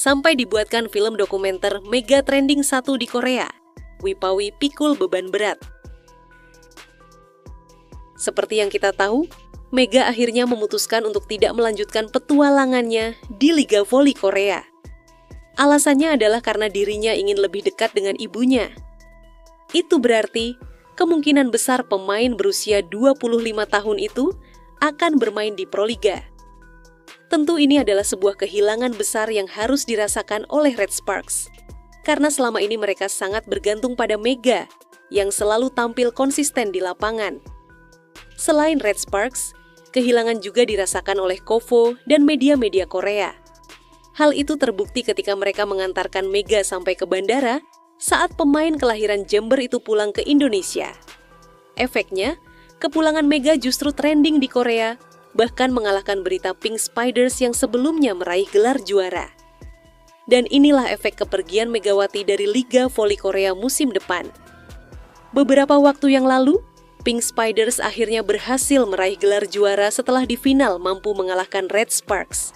sampai dibuatkan film dokumenter mega trending 1 di Korea, Wipawi Pikul Beban Berat. Seperti yang kita tahu, Mega akhirnya memutuskan untuk tidak melanjutkan petualangannya di Liga Voli Korea. Alasannya adalah karena dirinya ingin lebih dekat dengan ibunya. Itu berarti kemungkinan besar pemain berusia 25 tahun itu akan bermain di Proliga. Tentu ini adalah sebuah kehilangan besar yang harus dirasakan oleh Red Sparks. Karena selama ini mereka sangat bergantung pada Mega yang selalu tampil konsisten di lapangan. Selain Red Sparks, kehilangan juga dirasakan oleh KOFO dan media-media Korea. Hal itu terbukti ketika mereka mengantarkan Mega sampai ke bandara saat pemain kelahiran Jember itu pulang ke Indonesia. Efeknya, kepulangan Mega justru trending di Korea, bahkan mengalahkan berita Pink Spiders yang sebelumnya meraih gelar juara. Dan inilah efek kepergian Megawati dari Liga Voli Korea musim depan. Beberapa waktu yang lalu, Pink Spiders akhirnya berhasil meraih gelar juara setelah di final mampu mengalahkan Red Sparks.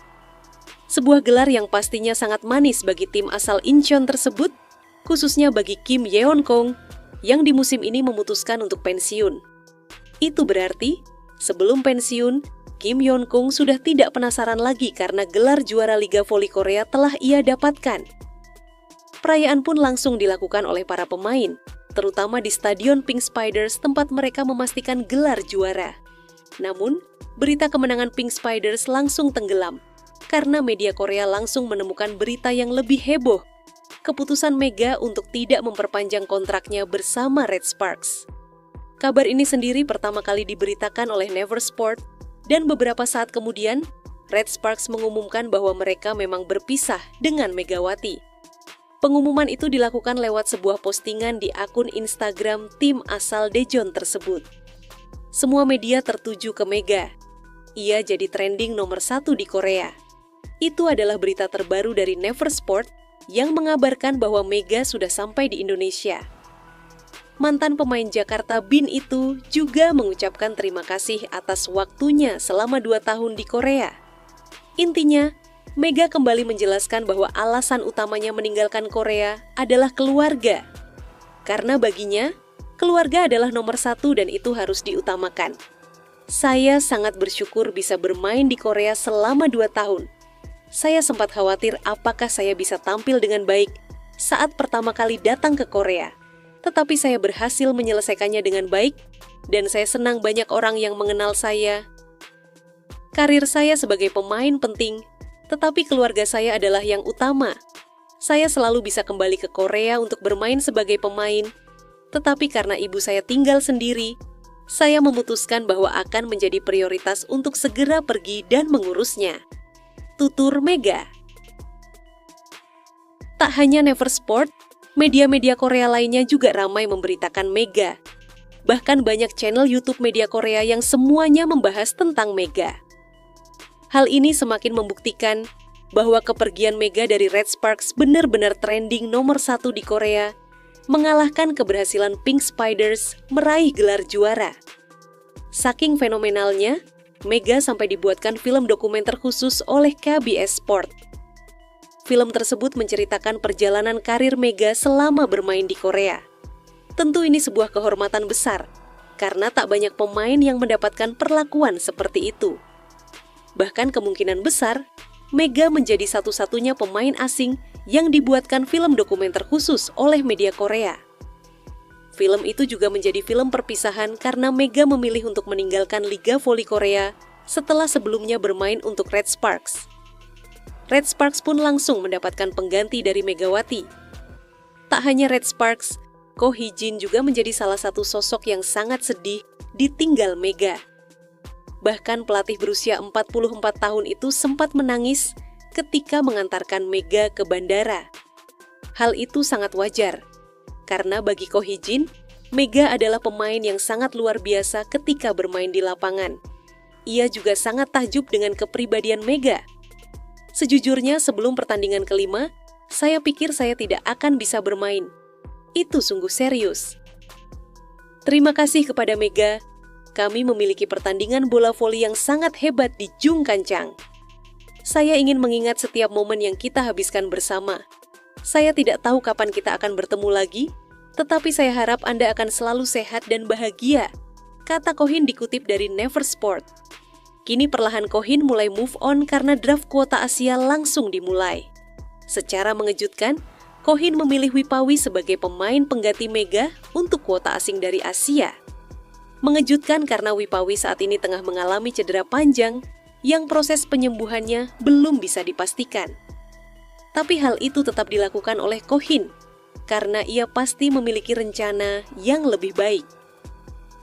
Sebuah gelar yang pastinya sangat manis bagi tim asal Incheon tersebut, khususnya bagi Kim Yeon Kong yang di musim ini memutuskan untuk pensiun. Itu berarti, sebelum pensiun, Kim Yeon Kong sudah tidak penasaran lagi karena gelar juara Liga Voli Korea telah ia dapatkan. Perayaan pun langsung dilakukan oleh para pemain, terutama di Stadion Pink Spiders tempat mereka memastikan gelar juara. Namun, berita kemenangan Pink Spiders langsung tenggelam, karena media Korea langsung menemukan berita yang lebih heboh, keputusan Mega untuk tidak memperpanjang kontraknya bersama Red Sparks. Kabar ini sendiri pertama kali diberitakan oleh Never Sport, dan beberapa saat kemudian, Red Sparks mengumumkan bahwa mereka memang berpisah dengan Megawati. Pengumuman itu dilakukan lewat sebuah postingan di akun Instagram tim asal Daejeon tersebut. Semua media tertuju ke Mega. Ia jadi trending nomor 1 di Korea. Itu adalah berita terbaru dari Never Sport yang mengabarkan bahwa Mega sudah sampai di Indonesia. Mantan pemain Jakarta Bin itu juga mengucapkan terima kasih atas waktunya selama 2 tahun di Korea. Intinya, Mega kembali menjelaskan bahwa alasan utamanya meninggalkan Korea adalah keluarga. Karena baginya, keluarga adalah nomor 1 dan itu harus diutamakan. Saya sangat bersyukur bisa bermain di Korea selama 2 tahun. Saya sempat khawatir apakah saya bisa tampil dengan baik saat pertama kali datang ke Korea. Tetapi saya berhasil menyelesaikannya dengan baik, dan saya senang banyak orang yang mengenal saya. Karir saya sebagai pemain penting, tetapi keluarga saya adalah yang utama. Saya selalu bisa kembali ke Korea untuk bermain sebagai pemain, tetapi karena ibu saya tinggal sendiri, saya memutuskan bahwa akan menjadi prioritas untuk segera pergi dan mengurusnya. Tutur Mega. Tak hanya Never Sport, media-media Korea lainnya juga ramai memberitakan Mega. Bahkan banyak channel YouTube media Korea yang semuanya membahas tentang Mega. Hal ini semakin membuktikan bahwa kepergian Mega dari Red Sparks benar-benar trending nomor 1 di Korea, mengalahkan keberhasilan Pink Spiders meraih gelar juara. Saking fenomenalnya, Mega sampai dibuatkan film dokumenter khusus oleh KBS Sport. Film tersebut menceritakan perjalanan karir Mega selama bermain di Korea. Tentu ini sebuah kehormatan besar, karena tak banyak pemain yang mendapatkan perlakuan seperti itu. Bahkan kemungkinan besar, Mega menjadi satu-satunya pemain asing yang dibuatkan film dokumenter khusus oleh media Korea. Film itu juga menjadi film perpisahan karena Mega memilih untuk meninggalkan Liga Voli Korea setelah sebelumnya bermain untuk Red Sparks. Red Sparks pun langsung mendapatkan pengganti dari Megawati. Tak hanya Red Sparks, Ko Hee-jin juga menjadi salah satu sosok yang sangat sedih ditinggal Mega. Bahkan pelatih berusia 44 tahun itu sempat menangis ketika mengantarkan Mega ke bandara. Hal itu sangat wajar, karena bagi Ko Hee-jin, Mega adalah pemain yang sangat luar biasa ketika bermain di lapangan. Ia juga sangat takjub dengan kepribadian Mega. Sejujurnya sebelum pertandingan kelima, saya pikir saya tidak akan bisa bermain. Itu sungguh serius. Terima kasih kepada Mega. Kami memiliki pertandingan bola voli yang sangat hebat di Jungkancang. Saya ingin mengingat setiap momen yang kita habiskan bersama. Saya tidak tahu kapan kita akan bertemu lagi, tetapi saya harap Anda akan selalu sehat dan bahagia, kata Cohen dikutip dari Never Sport. Kini perlahan Cohen mulai move on karena draft kuota Asia langsung dimulai. Secara mengejutkan, Cohen memilih Wipawi sebagai pemain pengganti Mega untuk kuota asing dari Asia. Mengejutkan karena Wipawi saat ini tengah mengalami cedera panjang yang proses penyembuhannya belum bisa dipastikan. Tapi hal itu tetap dilakukan oleh Cohen karena ia pasti memiliki rencana yang lebih baik.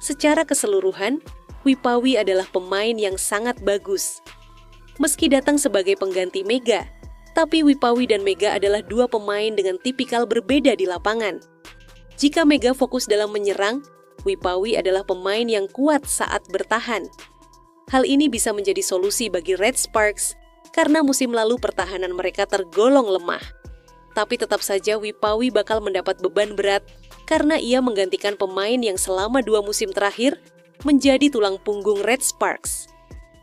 Secara keseluruhan, Wipawi adalah pemain yang sangat bagus. Meski datang sebagai pengganti Mega, tapi Wipawi dan Mega adalah dua pemain dengan tipikal berbeda di lapangan. Jika Mega fokus dalam menyerang, Wipawi adalah pemain yang kuat saat bertahan. Hal ini bisa menjadi solusi bagi Red Sparks karena musim lalu pertahanan mereka tergolong lemah. Tapi tetap saja Wipawi bakal mendapat beban berat karena ia menggantikan pemain yang selama 2 musim terakhir menjadi tulang punggung Red Sparks.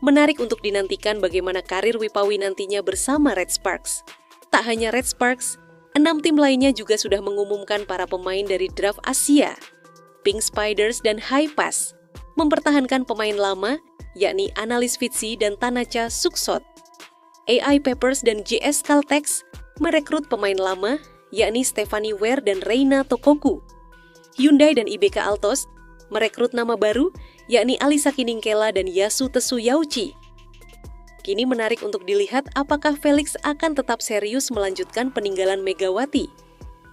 Menarik untuk dinantikan bagaimana karir Wipawi nantinya bersama Red Sparks. Tak hanya Red Sparks, 6 tim lainnya juga sudah mengumumkan para pemain dari draft Asia. Pink Spiders dan High Pass mempertahankan pemain lama, yakni Analis Fitzy dan Tanacha Suksot. AI Peppers dan JS Caltex merekrut pemain lama, yakni Stephanie Ware dan Reina Tokoku. Hyundai dan IBK Altos merekrut nama baru, yakni Alisa Kiningkela dan Yasu Tesu Yauchi. Kini menarik untuk dilihat apakah Felix akan tetap serius melanjutkan peninggalan Megawati.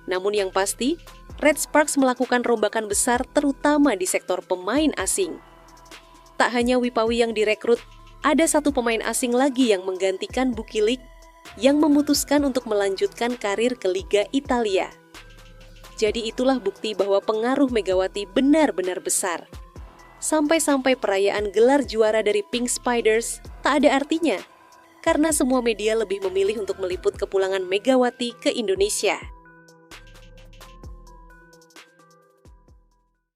Namun yang pasti, Red Sparks melakukan rombakan besar terutama di sektor pemain asing. Tak hanya Wipawi yang direkrut, ada satu pemain asing lagi yang menggantikan Bukilik yang memutuskan untuk melanjutkan karir ke Liga Italia. Jadi itulah bukti bahwa pengaruh Megawati benar-benar besar. Sampai-sampai perayaan gelar juara dari Pink Spiders tak ada artinya, karena semua media lebih memilih untuk meliput kepulangan Megawati ke Indonesia.